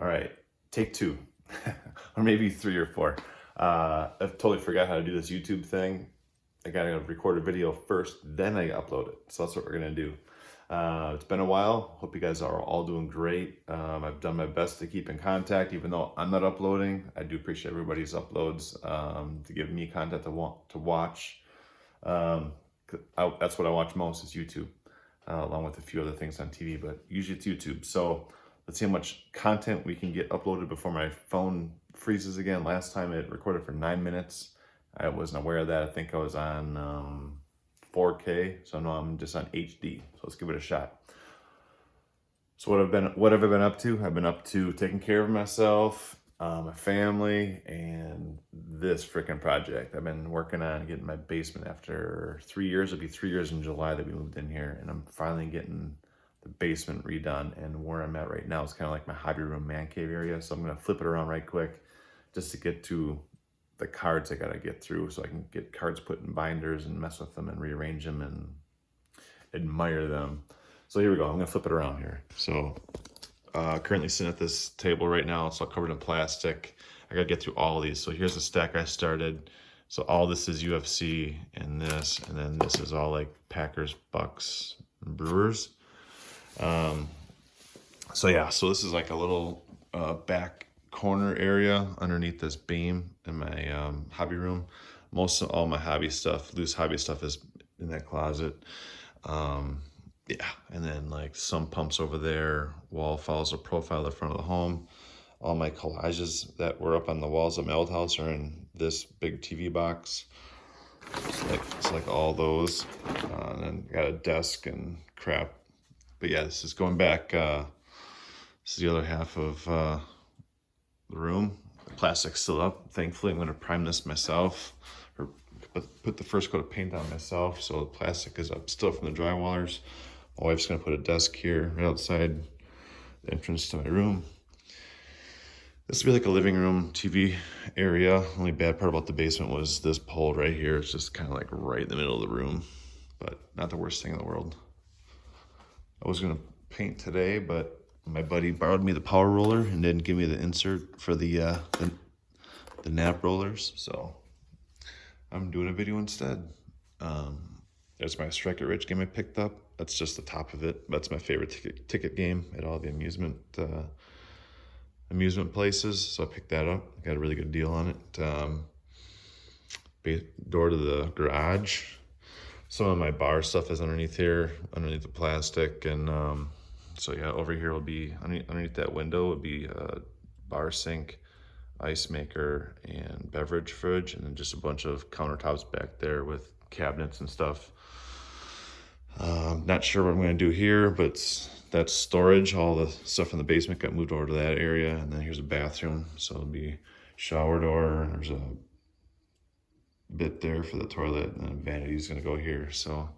All right, take two, or maybe three or four. I totally forgot how to do this YouTube thing. I gotta record a video first, then I upload it. So that's what we're gonna do. It's been a while. Hope you guys are all doing great. I've done my best to keep in contact, even though I'm not uploading. I do appreciate everybody's uploads to give me content to watch. That's what I watch most is YouTube, along with a few other things on TV, but usually it's YouTube. So let's see how much content we can get uploaded before my phone freezes again. Last time it recorded for 9 minutes. I wasn't aware of that. I think I was on 4K, so now I'm just on HD. So let's give it a shot. So what have I been up to? I've been up to taking care of myself, my family, and this freaking project. I've been working on getting my basement after 3 years. It'll be 3 years in July that we moved in here, and I'm finally getting the basement redone. And where I'm at right now is kind of like my hobby room, man cave area. So I'm gonna flip it around right quick just to get to the cards I gotta get through, so I can get cards put in binders and mess with them and rearrange them and admire them. So here we go. I'm gonna flip it around here. So currently sitting at this table right now. It's all covered in plastic. I gotta get through all of these. So here's the stack I started. So all this is UFC and then this is all like Packers, Bucks, and Brewers. So yeah, so this is like a little back corner area underneath this beam in my hobby room. Most of all my hobby stuff, loose hobby stuff, is in that closet. Yeah, and then like some pumps over there. Wall follows a profile at the front of the home. All my collages that were up on the walls of my old house are in this big TV box. It's like all those. And then got a desk and crap. But yeah, this is going back. This is the other half of the room. The plastic's still up. Thankfully, I'm going to prime this myself, or put the first coat of paint on myself. So the plastic is up still from the drywallers. My wife's going to put a desk here right outside the entrance to my room. This will be like a living room TV area. Only bad part about the basement was this pole right here. It's just kind of like right in the middle of the room, but not the worst thing in the world. I was going to paint today, but my buddy borrowed me the power roller and didn't give me the insert for the nap rollers, so I'm doing a video instead. There's my Strike It Rich game I picked up. That's just the top of it. That's my favorite ticket game at all the amusement places, so I picked that up. I got a really good deal on it. Door to the garage. Some of my bar stuff is underneath here, underneath the plastic, and so yeah, over here will be, underneath that window would be a bar sink, ice maker, and beverage fridge, and then just a bunch of countertops back there with cabinets and stuff. Not sure what I'm gonna do here, but that's storage. All the stuff in the basement got moved over to that area, and then here's a bathroom, so it'll be shower door, there's a bit there for the toilet, and then vanity's gonna go here. So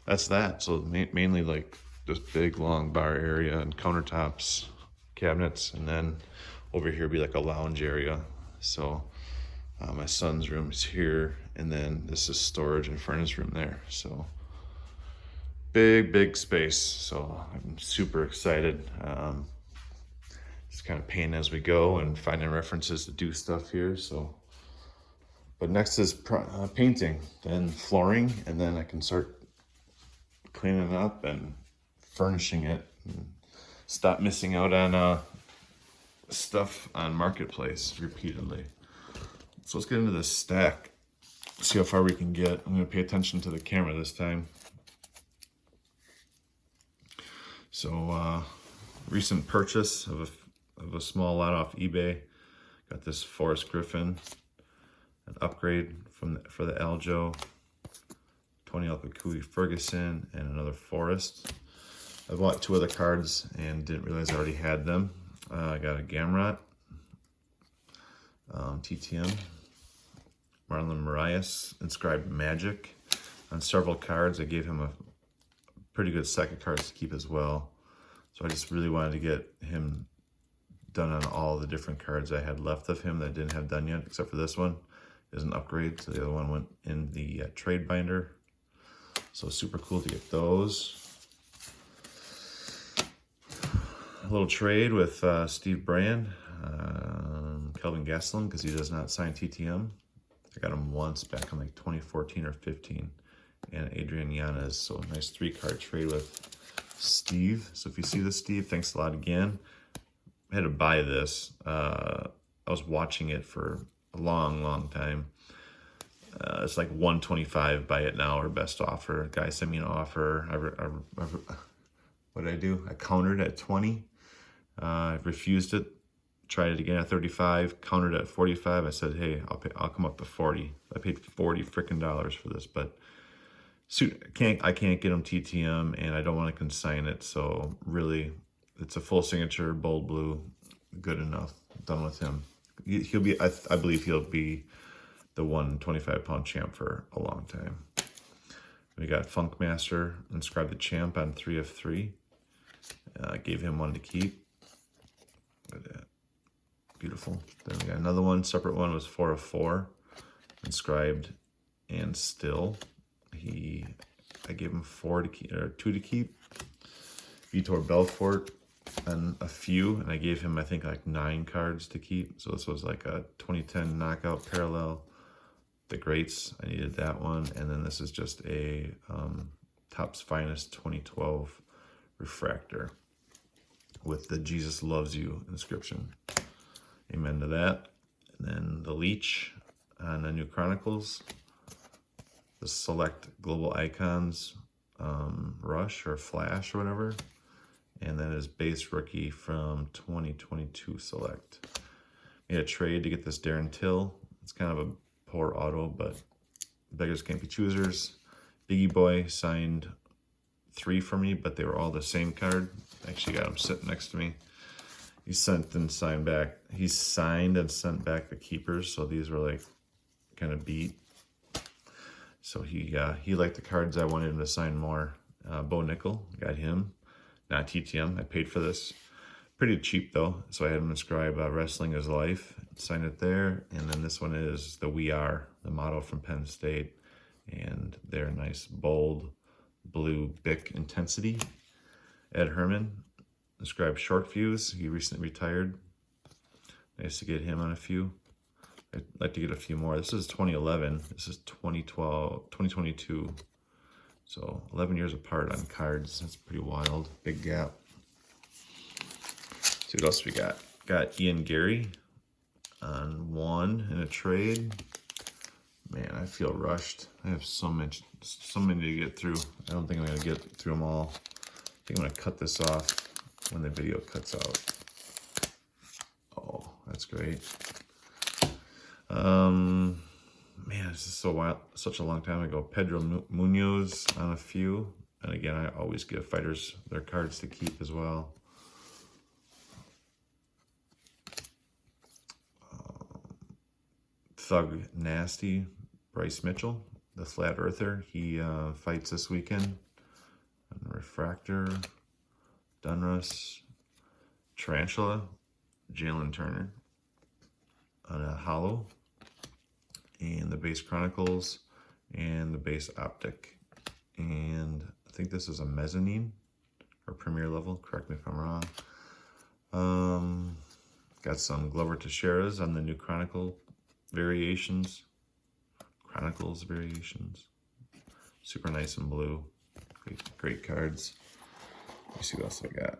that's that. So mainly like this big long bar area and countertops, cabinets, and then over here be like a lounge area. So my son's room is here, and then this is storage and furnace room there. So big space. So I'm super excited. Just kind of painting as we go and finding references to do stuff here. So, but next is painting, then flooring, and then I can start cleaning it up and furnishing it and stop missing out on stuff on Marketplace repeatedly. So let's get into this stack, see how far we can get. I'm going to pay attention to the camera this time. So recent purchase of a small lot off eBay. Got this Forrest Griffin, an upgrade for the Aljo, Tony Alpacui Ferguson, and another Forrest. I bought 2 other cards and didn't realize I already had them. I got a Gamrot, TTM, Marlon Marias, inscribed Magic. On several cards, I gave him a pretty good set of cards to keep as well. So I just really wanted to get him done on all the different cards I had left of him that I didn't have done yet, except for this one is an upgrade. So the other one went in the trade binder. So super cool to get those. little trade with Steve Brand, Kelvin Gastelum, because he does not sign TTM. I got him once back in like 2014 or 15. And Adrian Yanez. So a nice 3-card trade with Steve. So if you see this, Steve, thanks a lot again. I had to buy this. I was watching it for a long time. It's like $125, buy it now or best offer. Guy sent me an offer. What did I do? I countered at 20. I refused it. Tried it again at 35. Countered at 45. I said, hey, I'll come up to 40. I paid $40 freaking for this, but I can't get him TTM, and I don't want to consign it. So really, it's a full signature, bold blue, good enough. Done with him. He'll be. I believe he'll be the 125-pound champ for a long time. We got Funkmaster, inscribed the champ on 3 of 3. Gave him one to keep. Look at that. Beautiful. Then we got another one, separate one, was 4 of 4. Inscribed and still. I gave him 4 to keep, or 2 to keep. Vitor Belfort and a few, and I gave him, I think, like 9 cards to keep. So this was like a 2010 knockout parallel. The Greats, I needed that one. And then this is just a Topps Finest 2012 refractor with the Jesus Loves You inscription. Amen to that. And then the Leech on the New Chronicles. The Select Global Icons Rush or Flash or whatever. And then his base rookie from 2022 Select. Made a trade to get this Darren Till. It's kind of a poor auto, but beggars can't be choosers. Biggie Boy signed 3 for me, but they were all the same card. I actually got him sitting next to me. He sent and signed back. He signed and sent back the keepers, so these were like kind of beat. So he liked the cards. I wanted him to sign more. Bo Nickel, got him. Not TTM. I paid for this. Pretty cheap though. So I had him inscribe Wrestling is Life. Sign it there. And then this one is the We Are, the motto from Penn State. And their nice bold blue Bic Intensity. Ed Herman, inscribed Short Fuse. He recently retired. Nice to get him on a few. I'd like to get a few more. This is 2011. This is 2012, 2022. So 11 years apart on cards. That's pretty wild. Big gap. See what else we got. Got Ian Gary on 1 in a trade. Man, I feel rushed. I have so many to get through. I don't think I'm gonna get through them all. I think I'm gonna cut this off when the video cuts out. Oh, that's great. Man, this is so wild. Such a long time ago. Pedro Munoz on a few. And again, I always give fighters their cards to keep as well. Thug Nasty, Bryce Mitchell, the Flat Earther. He fights this weekend. And Refractor, Dunruss, Tarantula, Jalen Turner. On a Hollow. And the Base Chronicles. And the Base Optic. And I think this is a Mezzanine. Or Premier level. Correct me if I'm wrong. Got some Glover Teixeira's on the New Chronicle variations. Chronicles variations. Super nice and blue. Great cards. Let me see what else I got.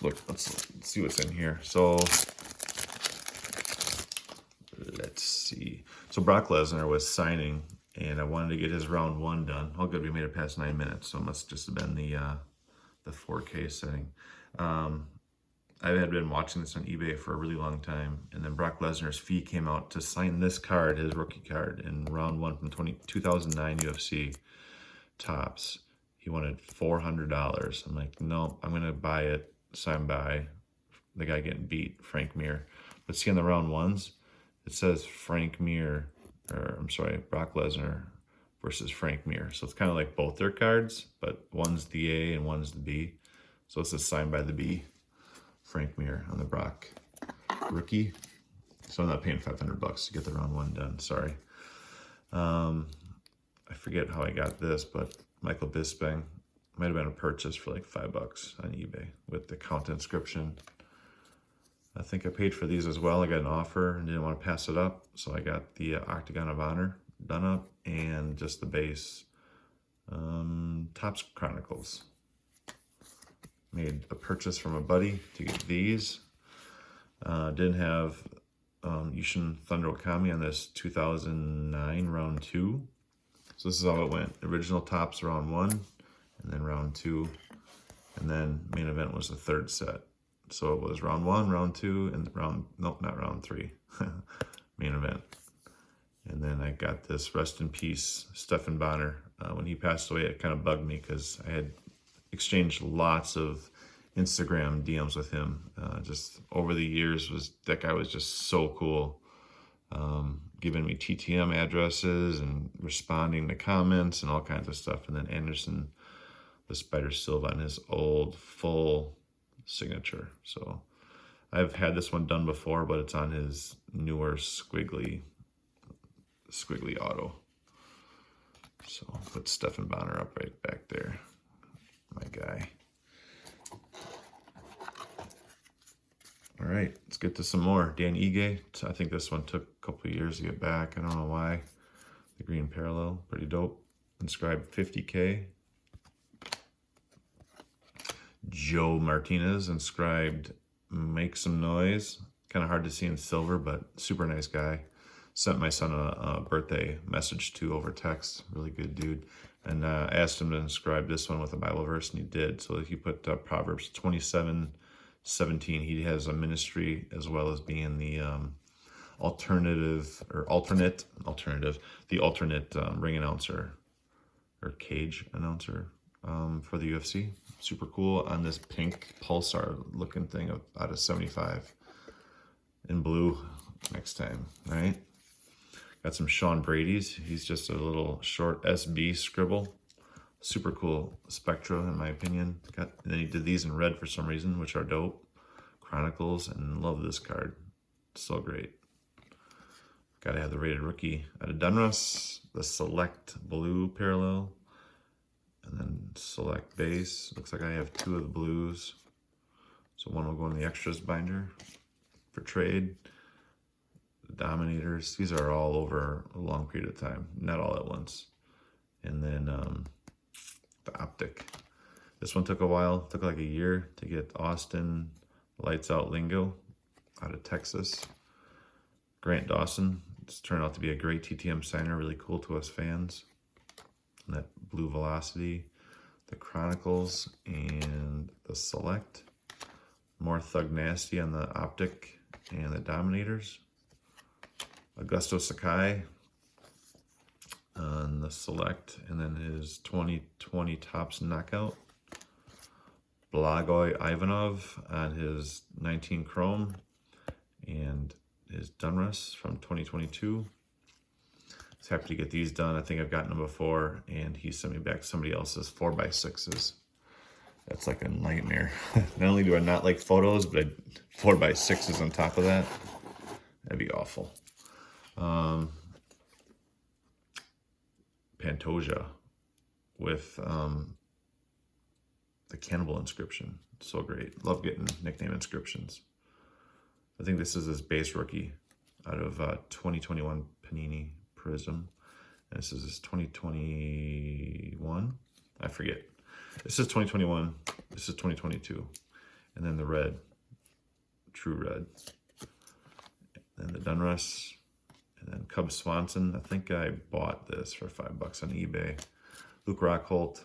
Let's see what's in here. So let's see. So Brock Lesnar was signing, and I wanted to get his round 1 done. Oh, good, we made it past 9 minutes, so it must just have been the 4K setting. I had been watching this on eBay for a really long time, and then Brock Lesnar's fee came out to sign this card, his rookie card, in round 1 from 2009 UFC Topps. He wanted $400. I'm like, no, I'm gonna buy it, signed by the guy getting beat, Frank Mir. But see on the round 1s, it says Brock Lesnar versus Frank Mir. So it's kind of like both their cards, but one's the A and one's the B. So this is signed by the B, Frank Mir on the Brock rookie. So I'm not paying $500 to get the round 1 done. Sorry. I forget how I got this, but Michael Bisping, Might have been a purchase for like $5 on eBay with the count inscription. I think I paid for these as well. I got an offer and didn't want to pass it up, so I got the Octagon of Honor done up and just the base Topps Chronicles. Made a purchase from a buddy to get these. Didn't have Yushin Thunder Okami on this 2009 round 2. So this is how it went. Original Topps round 1, and then round 2, and then main event was the third set. So it was round 1, round 2, and not round 3, main event. And then I got this rest in peace Stephan Bonnar. When he passed away, it kind of bugged me because I had exchanged lots of Instagram DMs with him. Just over the years, that guy was just so cool. Giving me TTM addresses and responding to comments and all kinds of stuff. And then Anderson, the Spider Silva, on his old full signature. So I've had this one done before, but it's on his newer squiggly auto. So I'll put Stephan Bonnar up right back there, my guy. All right, let's get to some more. Dan Ige. I think this one took a couple of years to get back. I don't know why. The green parallel, pretty dope. Inscribed 50K. Joe Martinez, inscribed Make Some Noise. Kind of hard to see in silver, but super nice guy. Sent my son a birthday message to over text. Really good dude. And asked him to inscribe this one with a Bible verse, and he did. So he put Proverbs 27:17. He has a ministry as well as being the alternate ring announcer or cage announcer for the UFC. Super cool on this pink Pulsar looking thing out of 75 in blue next time, right? Got some Sean Brady's. He's just a little short SB scribble. Super cool Spectra, in my opinion. And then he did these in red for some reason, which are dope. Chronicles, and love this card. So great. Gotta have the rated rookie out of Donruss, the select blue parallel, and then select base. Looks like I have 2 of the blues. So one will go in the extras binder for trade. The Dominators, these are all over a long period of time, not all at once. And then the Optic. This one took a while, took like a year to get Austin Lights Out Lingo out of Texas. Grant Dawson, it's turned out to be a great TTM signer, really cool to us fans. And that Blue Velocity, the Chronicles, and the Select. More Thug Nasty on the Optic and the Dominators. Augusto Sakai on the Select, and then his 2020 Topps Knockout. Blagoy Ivanov on his 19 Chrome, and his Donruss from 2022. Just happy to get these done. I think I've gotten them before, and he sent me back somebody else's 4x6s. That's like a nightmare. Not only do I not like photos, but 4x6s on top of that. That'd be awful. Pantoja with the Cannibal inscription. So great. Love getting nickname inscriptions. I think this is his base rookie out of 2021 Panini Prism. And this is his 2021. I forget. This is 2021. This is 2022. And then the red. True red. And the Donruss. And then Cub Swanson. I think I bought this for $5 on eBay. Luke Rockhold.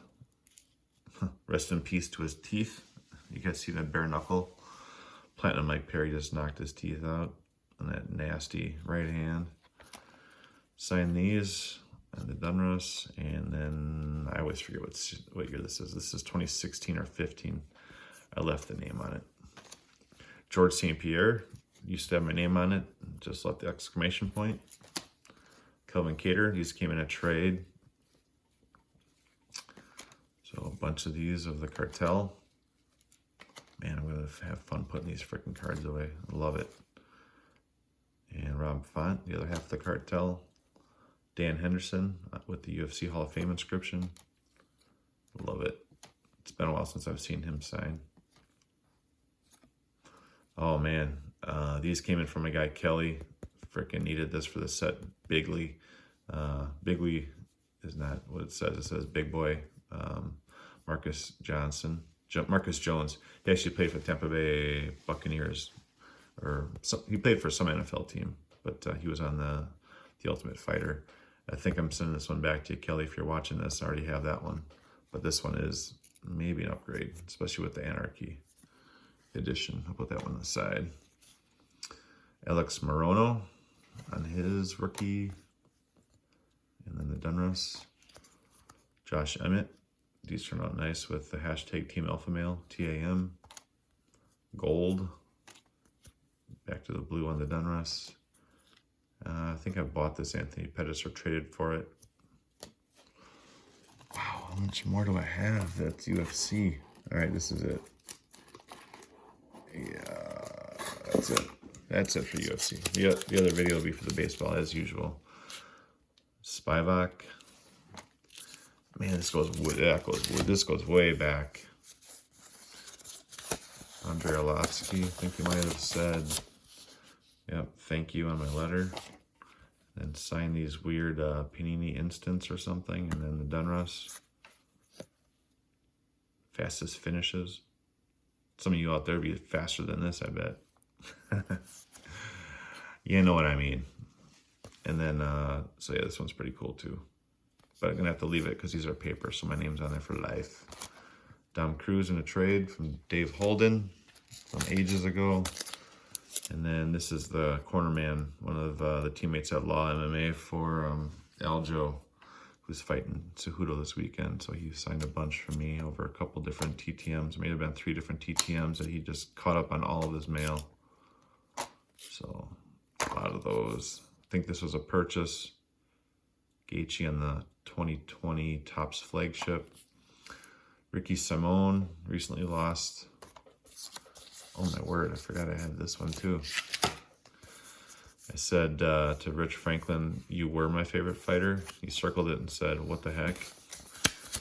Rest in peace to his teeth. You guys see that bare knuckle? Platinum Mike Perry just knocked his teeth out on that nasty right hand. Sign these and the Donruss, and then I always forget what year this is. This is 2016 or 15. I left the name on it. George St. Pierre used to have my name on it. Just left the exclamation point. Kelvin Cater, these came in a trade. So a bunch of these of the Cartel. Man, I'm going to have fun putting these freaking cards away. I love it. And Rob Font, the other half of the Cartel. Dan Henderson with the UFC Hall of Fame inscription. Love it. It's been a while since I've seen him sign. Oh man, these came in from my guy Kelly. Freaking needed this for the set. Bigley. Bigley is not what it says. It says Big Boy. Marcus Johnson. Marcus Jones. He actually played for Tampa Bay Buccaneers. He played for some NFL team, but he was on the Ultimate Fighter. I think I'm sending this one back to you, Kelly, if you're watching this. I already have that one. But this one is maybe an upgrade, especially with the Anarchy edition. I'll put that one aside. Alex Morono on his rookie. And then the Donruss. Josh Emmett. These turn out nice with the hashtag Team Alpha Male, TAM. Gold. Back to the blue on the Donruss. I think I bought this Anthony Pettis or traded for it. Wow, how much more do I have? That's UFC. All right, this is it. Yeah, that's it. That's it for UFC. The other video will be for the baseball as usual. Spivak. Man, this goes way back. Andrei Arlovsky, I think you might have said, yep, thank you on my letter. And sign these weird Panini Instants or something, and then the Donruss. Fastest finishes. Some of you out there be faster than this, I bet. You know what I mean. And then, so yeah, this one's pretty cool too. But I'm going to have to leave it because these are paper, so my name's on there for life. Dom Cruz in a trade from Dave Holden from ages ago. And then this is the corner man, one of the teammates at Law MMA for Aljo, who's fighting Cejudo this weekend. So he signed a bunch for me over a couple different TTMs. It may have been 3 different TTMs that he just caught up on all of his mail. So a lot of those. I think this was a purchase. Gaethje on the 2020 Topps flagship. Ricky Simone recently lost. Oh my word, I forgot I had this one too. I said to Rich Franklin, you were my favorite fighter. He circled it and said, what the heck?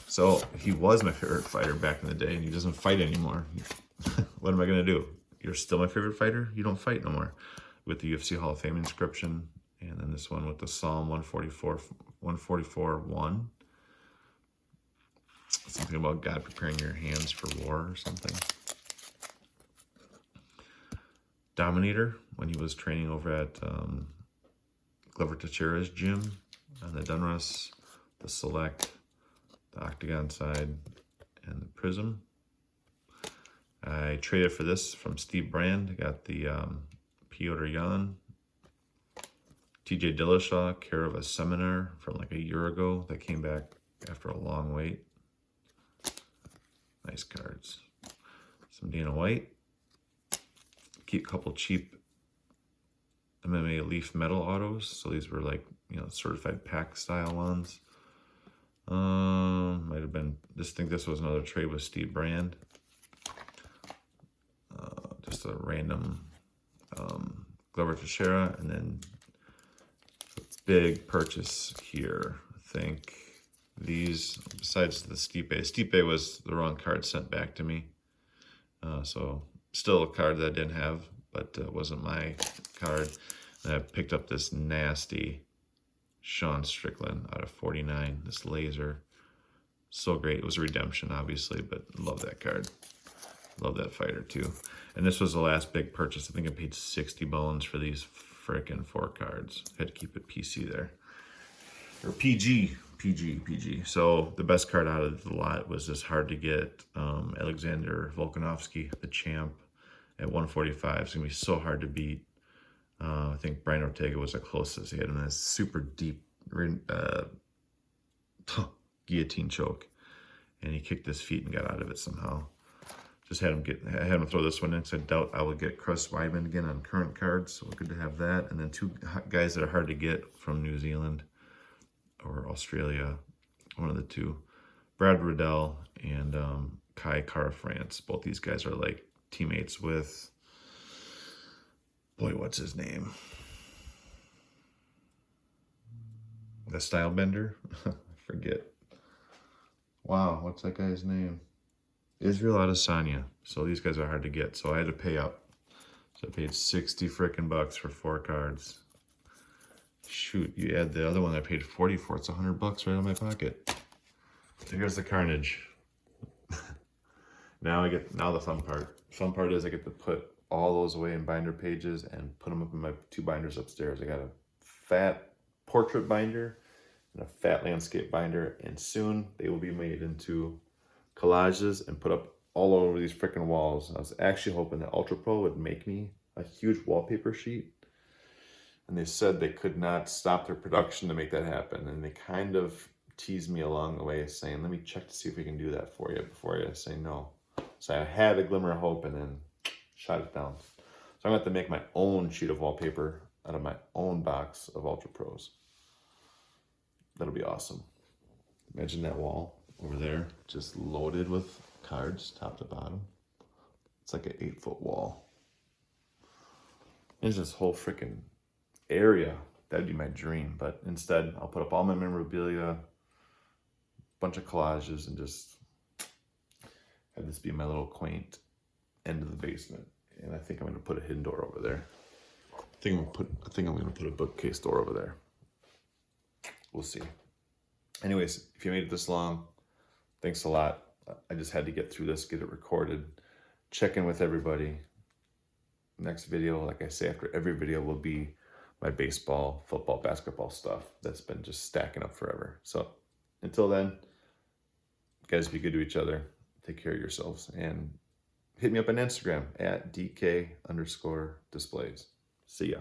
So he was my favorite fighter back in the day and he doesn't fight anymore. What am I going to do? You're still my favorite fighter? You don't fight no more. With the UFC Hall of Fame inscription. And then this one with the Psalm 144:1. Something about God preparing your hands for war or something. Dominator, when he was training over at Glover Teixeira's gym on the Donruss, the Select, the Octagon side, and the Prism. I traded for this from Steve Brand. I got the Piotr Jan. TJ Dillashaw, care of a seminar from like a year ago that came back after a long wait. Nice cards. Some Dana White. Keep a couple cheap MMA Leaf Metal autos. So these were like, you know, certified pack style ones. Might have been, I think this was another trade with Steve Brand. Just a random Glover Teixeira, and then a big purchase here. I think these, besides the Stipe was the wrong card sent back to me. So still a card that I didn't have, but it wasn't my card. And I picked up this nasty Sean Strickland out of 49, this laser. So great. It was a redemption, obviously, but love that card. Love that fighter, too. And this was the last big purchase. I think I paid 60 bones for these frickin' 4 cards. Had to keep it PC there. Or PG. So the best card out of the lot was this hard to get Alexander Volkanovski, the champ, at 145. It's going to be so hard to beat. I think Brian Ortega was the closest. He had him in a super deep guillotine choke. And he kicked his feet and got out of it somehow. Just had him throw this one in, so I doubt I would get Chris Weidman again on current cards. So good to have that. And then 2 guys that are hard to get from New Zealand or Australia, one of the 2. Brad Riddell and Kai Kara-France. Both these guys are like teammates with, boy, what's his name? The Stylebender? I forget. Wow, what's that guy's name? Israel Adesanya. So these guys are hard to get. So I had to pay up. So I paid 60 frickin' bucks for 4 cards. Shoot, you add the other one I paid 40 for. It's $100 right out of my pocket. So here's the carnage. Now the fun part. Fun part is I get to put all those away in binder pages and put them up in my 2 binders upstairs. I got a fat portrait binder and a fat landscape binder, and soon they will be made into collages and put up all over these freaking walls. I was actually hoping that Ultra Pro would make me a huge wallpaper sheet, and they said they could not stop their production to make that happen, and they kind of teased me along the way saying, let me check to see if we can do that for you before I say no. So I had a glimmer of hope and then shot it down. So I'm going to have to make my own sheet of wallpaper out of my own box of Ultra Pros. That'll be awesome. Imagine that wall over there just loaded with cards top to bottom. It's like an 8-foot wall. There's this whole freaking area. That'd be my dream, but instead I'll put up all my memorabilia, bunch of collages, and just have this be my little quaint end of the basement. And I think I'm gonna put a hidden door over there. I think I'm gonna put a bookcase door over there. We'll see. Anyways, if you made it this long, thanks a lot. I just had to get through this, get it recorded, check in with everybody. Next video, like I say, after every video will be my baseball, football, basketball stuff that's been just stacking up forever. So until then, guys, be good to each other. Take care of yourselves, and hit me up on Instagram at DK_displays. See ya.